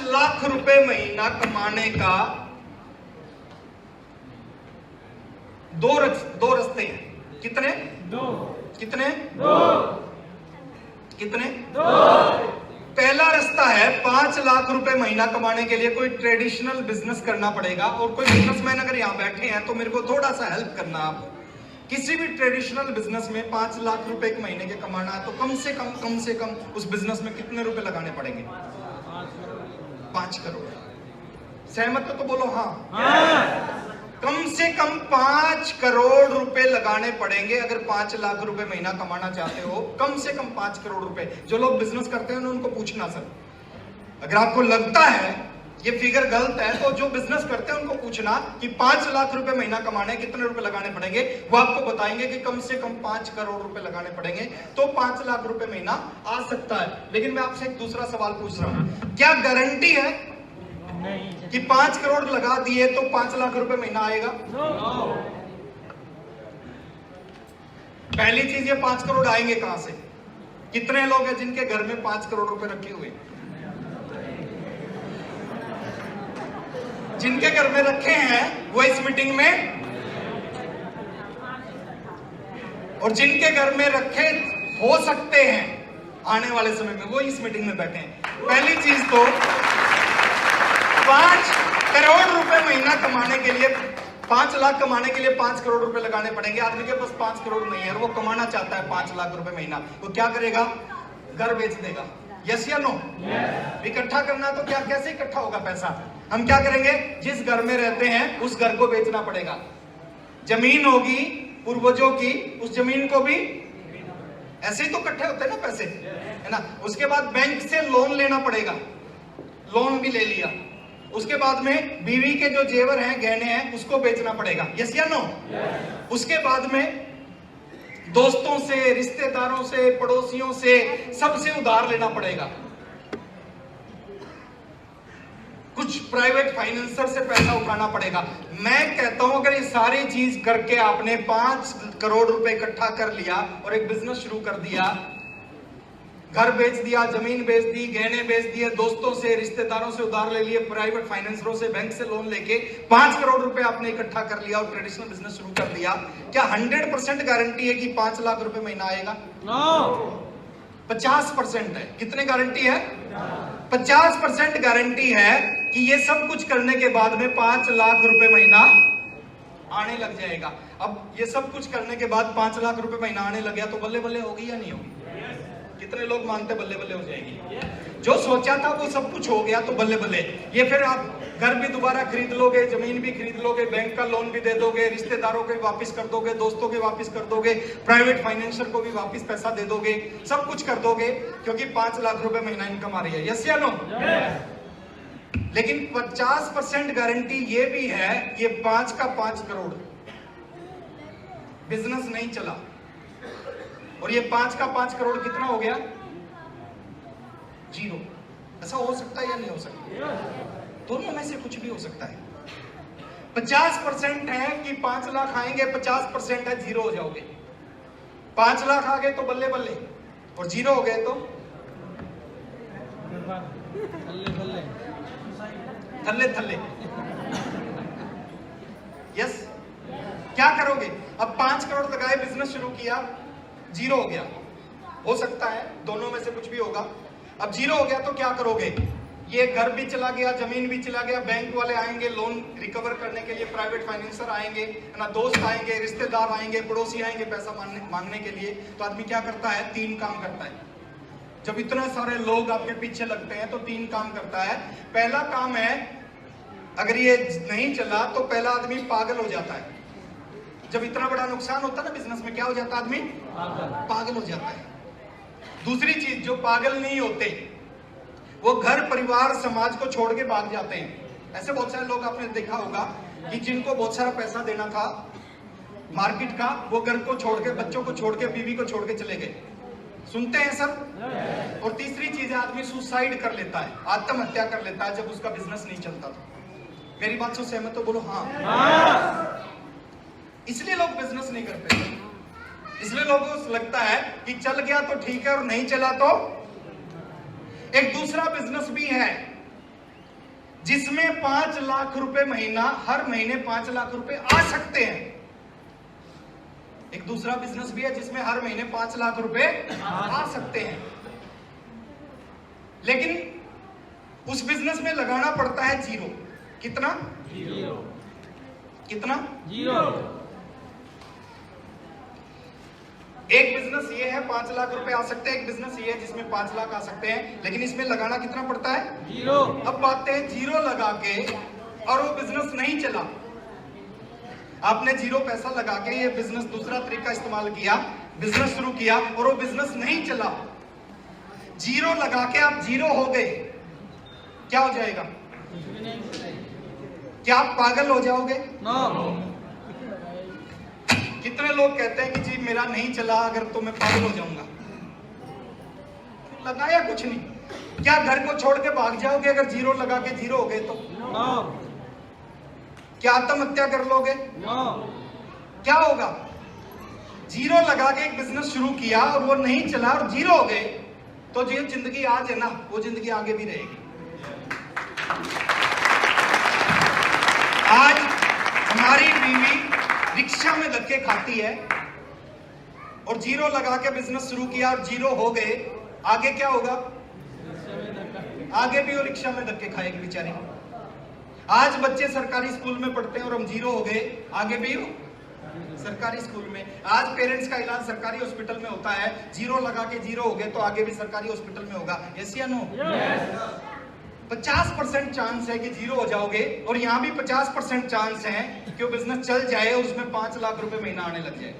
लाख रुपए महीना कमाने का दो रास्ते हैं। कितने? दो। कितने? दो। कितने? दो। पहला रास्ता है 5 लाख रुपए महीना कमाने के लिए कोई ट्रेडिशनल बिजनेस करना पड़ेगा। और कोई बिजनेसमैन अगर यहां बैठे हैं तो मेरे को थोड़ा सा हेल्प करना। आप किसी भी ट्रेडिशनल बिजनेस में 5 लाख रुपए एक महीने के कमाना है तो कम से कम उस बिजनेस में कितने रुपए लगाने पड़ेंगे? 5 करोड़। सहमत तो बोलो हाँ। कम से कम 5 करोड़ रुपए लगाने पड़ेंगे अगर 5 लाख रुपए महीना कमाना चाहते हो। कम से कम 5 करोड़ रुपए। जो लोग बिजनेस करते हैं उनको पूछना सर, अगर आपको लगता है ये फिगर गलत है तो जो बिजनेस करते हैं उनको पूछना कि 5 लाख रुपए महीना कमाने कितने रुपए लगाने पड़ेंगे। वो आपको बताएंगे कि कम से कम 5 करोड़ रुपए लगाने पड़ेंगे तो 5 लाख रुपए महीना आ सकता है। लेकिन मैं आपसे एक दूसरा सवाल पूछ रहा हूं, क्या गारंटी है कि 5 करोड़ लगा दिए तो 5 लाख रुपए महीना आएगा? पहली चीज, ये 5 करोड़ आएंगे कहां से? कितने लोग हैं जिनके घर में 5 करोड़ रुपए रखे हुए? जिनके घर में रखे हैं वो इस मीटिंग में, और जिनके घर में रखे हो सकते हैं आने वाले समय में वो इस मीटिंग में बैठे हैं। पहली चीज तो 5 करोड़ रुपए महीना कमाने के लिए, 5 लाख कमाने के लिए 5 करोड़ रुपए लगाने पड़ेंगे। आदमी के पास 5 करोड़ नहीं है और वो कमाना चाहता है 5 लाख रुपए महीना, वो क्या करेगा? घर बेच देगा। यस या नो? इकट्ठा करना तो क्या, कैसे इकट्ठा होगा पैसा? हम क्या करेंगे? जिस घर में रहते हैं उस घर को बेचना पड़ेगा। जमीन होगी पूर्वजों की, उस जमीन को भी, ऐसे ही तो इकट्ठे होते हैं ना पैसे, है ना। उसके बाद बैंक से लोन लेना पड़ेगा, लोन भी ले लिया। उसके बाद में बीवी के जो जेवर हैं, गहने हैं, उसको बेचना पड़ेगा। यस या नो? उसके बाद में दोस्तों से, रिश्तेदारों से, पड़ोसियों से, सबसे उधार लेना पड़ेगा। कुछ प्राइवेट फाइनेंसर से पैसा उठाना पड़ेगा। मैं कहता हूं अगर ये सारी चीज करके आपने 5 करोड़ रुपए इकट्ठा कर लिया और एक बिजनेस शुरू कर दिया, घर बेच दिया, जमीन बेच दी, गहने बेच दिए, दोस्तों से, रिश्तेदारों से उधार ले लिए, प्राइवेट फाइनेंसरों से, बैंक से लोन लेके 5 करोड़ रुपए आपने इकट्ठा कर लिया और ट्रेडिशनल बिजनेस शुरू कर दिया, क्या 100% गारंटी है कि 5 लाख रुपए महीना आएगा? 50% है। कितने गारंटी है? 50% गारंटी है कि ये सब कुछ करने के बाद में 5 लाख रुपए महीना आने लग जाएगा। अब ये सब कुछ करने के बाद 5 लाख रुपए महीना आने लग गया तो बल्ले बल्ले होगी या नहीं होगी? कितने लोग मानते बल्ले बल्ले हो जाएगी? जो सोचा था वो सब कुछ हो गया तो बल्ले बल्ले। ये फिर आप घर भी दोबारा खरीद लोगे, जमीन भी खरीद लोगे, बैंक का लोन भी दे दोगे, रिश्तेदारों को वापस कर दोगे, दोस्तों के वापस कर दोगे, प्राइवेट फाइनेंसर को भी वापस पैसा दे दोगे, सब कुछ कर दोगे क्योंकि 5 लाख रुपए महीना इनकम आ रही है। यस या नो? लेकिन 50% गारंटी ये भी है कि 5 का 5 करोड़ बिजनेस नहीं चला और ये 5 का 5 करोड़ कितना हो गया? 0। ऐसा हो सकता है या नहीं हो सकता? दोनों में से कुछ भी हो सकता है। 50% है कि 5 लाख आएंगे, 50% है 0 हो जाओगे। 5 लाख आ गए तो बल्ले बल्ले, और 0 हो गए तो थल्ले थल्ले। यस? क्या करोगे? अब 5 करोड़ लगाए, बिजनेस शुरू किया, 0 हो गया। हो सकता है दोनों में से कुछ भी होगा। अब 0 हो गया तो क्या करोगे? ये घर भी चला गया, जमीन भी चला गया, बैंक वाले आएंगे लोन रिकवर करने के लिए, प्राइवेट फाइनेंसर आएंगे, है ना, दोस्त आएंगे, रिश्तेदार आएंगे, पड़ोसी आएंगे पैसा मांगने के लिए। तो आदमी क्या करता है? 3 काम करता है। जब इतना सारे लोग आपके पीछे लगते हैं तो 3 काम करता है। पहला काम है, अगर ये नहीं चला तो पहला आदमी पागल हो जाता है। जब इतना बड़ा नुकसान होता है ना बिजनेस में, क्या हो जाता है? आदमी पागल हो जाता है। दूसरी चीज, जो पागल नहीं होते वो घर परिवार समाज को छोड़ के भाग जाते हैं। ऐसे बहुत सारे लोग आपने देखा होगा कि जिनको बहुत सारा पैसा देना था मार्केट का, वो घर को छोड़ के, बच्चों को छोड़ के, बीवी को छोड़ के चले गए। सुनते हैं सर? और तीसरी चीज है, आदमी सुसाइड कर लेता है, आत्महत्या कर लेता है जब उसका बिजनेस नहीं चलता था। मेरी बात से सहमत हो? बोलो हाँ। इसलिए लोग बिजनेस नहीं करते, इसलिए लोगों को लगता है कि चल गया तो ठीक है और नहीं चला तो। एक दूसरा बिजनेस भी है जिसमें 5 लाख रुपए महीना, हर महीने 5 लाख रुपए आ सकते हैं। एक दूसरा बिजनेस भी है जिसमें हर महीने 5 लाख रुपए आ सकते हैं, लेकिन उस बिजनेस में लगाना पड़ता है जीरो। कितना? जीरो। कितना? जीरो। एक बिजनेस ये है 5 लाख रुपए आ सकते हैं, एक बिजनेस ये है जिसमें 5 लाख आ सकते हैं, लेकिन इसमें लगाना कितना पड़ता है? जीरो। अब बात है जीरो लगा के और वो बिजनेस नहीं चला। आपने जीरो पैसा लगा के ये बिजनेस, दूसरा तरीका इस्तेमाल किया, बिजनेस शुरू किया और वो बिजनेस नहीं चला। जीरो लगा के आप जीरो हो गए, क्या हो जाएगा? क्या आप पागल हो जाओगे? कितने लोग कहते हैं कि जी मेरा नहीं चला, अगर तो मैं पागल हो जाऊंगा। लगाया कुछ नहीं, क्या घर को छोड़ के भाग जाओगे अगर जीरो लगा के जीरो हो गए तो? क्या आत्महत्या कर लोगे? क्या होगा? जीरो लगा के एक बिजनेस शुरू किया और वो नहीं चला और जीरो हो गए, तो जो जिंदगी आज है ना, वो जिंदगी आगे भी रहेगी। आज हमारी बीवी रिक्शा में धक्के खाती है और जीरो लगा के बिजनेस शुरू किया और जीरो हो गए, आगे क्या होगा? आगे भी वो रिक्शा में धक्के खाएगी बेचारी। आज बच्चे सरकारी स्कूल में पढ़ते हैं और हम जीरो हो गए, आगे भी सरकारी स्कूल में। आज पेरेंट्स का इलाज सरकारी हॉस्पिटल में होता है, जीरो लगा के जीरो हो गए तो आगे भी सरकारी हॉस्पिटल में होगा। यस या नो? 50% चांस है कि जीरो हो जाओगे और यहां भी 50% चांस है कि वो बिजनेस चल जाए और उसमें 5 लाख रुपए महीना आने लग जाए।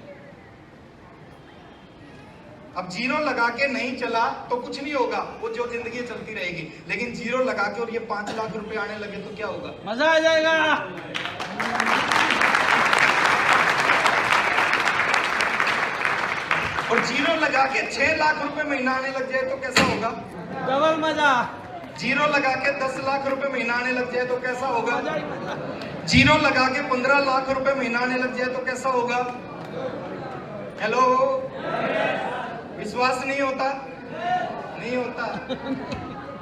अब जीरो लगा के नहीं चला तो कुछ नहीं होगा, वो जो जिंदगी चलती रहेगी, लेकिन जीरो लगा के और ये 5 लाख रुपए आने लगे तो क्या होगा? मजा आ जाएगा। और जीरो लगा के 6 लाख रुपए महीना आने लग जाए तो कैसा होगा? डबल मजा। जीरो लगा के 10 लाख रुपए महीना आने लग जाए तो कैसा होगा? जीरो लगा के 15 लाख रुपए महीना आने लग जाए तो कैसा होगा? हेलो, विश्वास नहीं होता? नहीं होता।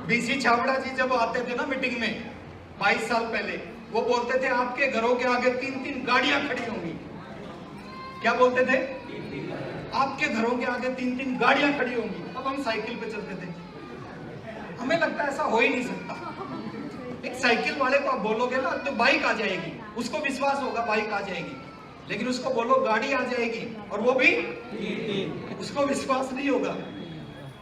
बीसी छाबड़ा जी जब आते थे ना मीटिंग में 22 साल पहले, वो बोलते थे आपके घरों के आगे 3-3 गाड़ियां खड़ी होंगी। क्या बोलते थे? आपके घरों के आगे 3-3 गाड़ियां खड़ी होंगी। अब हम साइकिल पे चलते थे, हमें लगता है ऐसा हो ही नहीं सकता। एक साइकिल वाले को आप बोलोगे ना तो बाइक आ जाएगी, उसको विश्वास होगा बाइक आ जाएगी, लेकिन उसको बोलो गाड़ी आ जाएगी और वो भी उसको विश्वास नहीं होगा।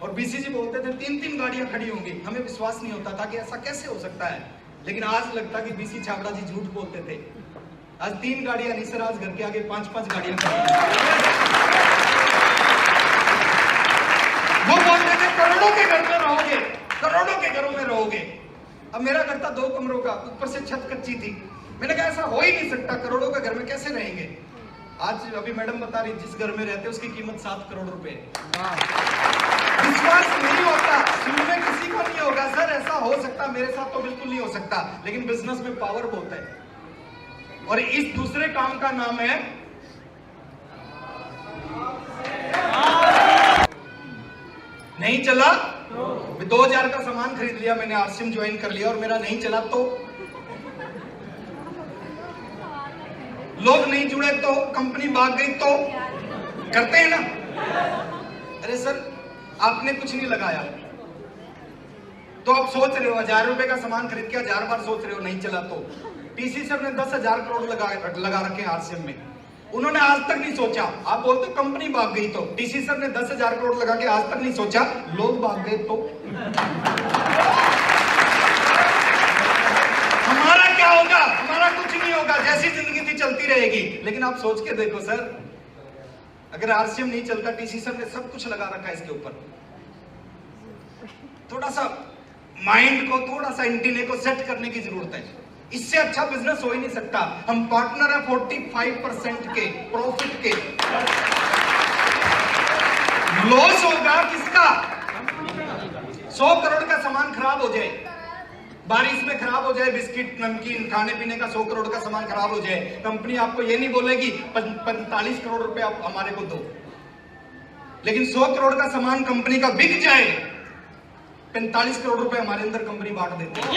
और बीसी जी बोलते थे 3-3 गाड़ियां खड़ी होंगी, हमें विश्वास नहीं होता था कि ऐसा कैसे हो सकता है, लेकिन आज लगता कि बीसी छाबड़ा जी झूठ बोलते थे। आज 3 गाड़ियां नहीं सर, आज घर के आगे 5-5 गाड़ियां खड़ी। वो बोलते थे करोड़ों के घर में रहोगे, करोड़ों के घरों में रहोगे। अब मेरा घर था 2 कमरों का, ऊपर से छत कच्ची थी। मैंने कहा ऐसा हो ही नहीं सकता, करोड़ों के घर में कैसे रहेंगे? आज अभी मैडम बता रही जिस घर में रहते उसकी कीमत 7 करोड़ रुपए है। विश्वास नहीं होता, सुनने किसी को नहीं होगा सर ऐसा हो सकता, मेरे साथ तो बिल्कुल नहीं हो सकता, लेकिन बिजनेस में पावर बहुत है। और इस दूसरे काम का नाम है नहीं चला। 2000 का सामान खरीद लिया मैंने, आरसीएम ज्वाइन कर लिया और मेरा नहीं चला तो लोग नहीं जुड़े तो कंपनी भाग गई तो करते हैं ना। अरे सर आपने कुछ नहीं लगाया तो आप सोच रहे हो 1000 रुपए का सामान खरीद के 1000 बार सोच रहे हो नहीं चला तो। टीसी सर ने 10,000 करोड़ लगा रखे हैं आरसीएम में, उन्होंने आज तक नहीं सोचा। आप बोलते कंपनी भाग गई तो, टीसी सर ने 10,000 करोड़ लगा के आज तक नहीं सोचा लोग भाग गए तो। हमारा क्या होगा? हमारा कुछ नहीं होगा, जैसी जिंदगी थी चलती रहेगी। लेकिन आप सोच के देखो सर, अगर आरसीएम नहीं चलता, टीसी सर ने सब कुछ लगा रखा है इसके ऊपर, थोड़ा सा माइंड को, थोड़ा सा एंटीने को सेट करने की जरूरत है। इससे अच्छा बिजनेस हो ही नहीं सकता। हम पार्टनर है 45% के प्रॉफिट के, लॉस होगा किसका? 100 करोड़ का सामान खराब हो जाए, बारिश में खराब हो जाए, बिस्किट नमकीन खाने पीने का 100 करोड़ का सामान खराब हो जाए, कंपनी आपको ये नहीं बोलेगी 45 करोड़ रुपए आप हमारे को दो। लेकिन 100 करोड़ का सामान कंपनी का बिक जाए, 45 करोड़ रुपए हमारे अंदर कंपनी बांट देती है।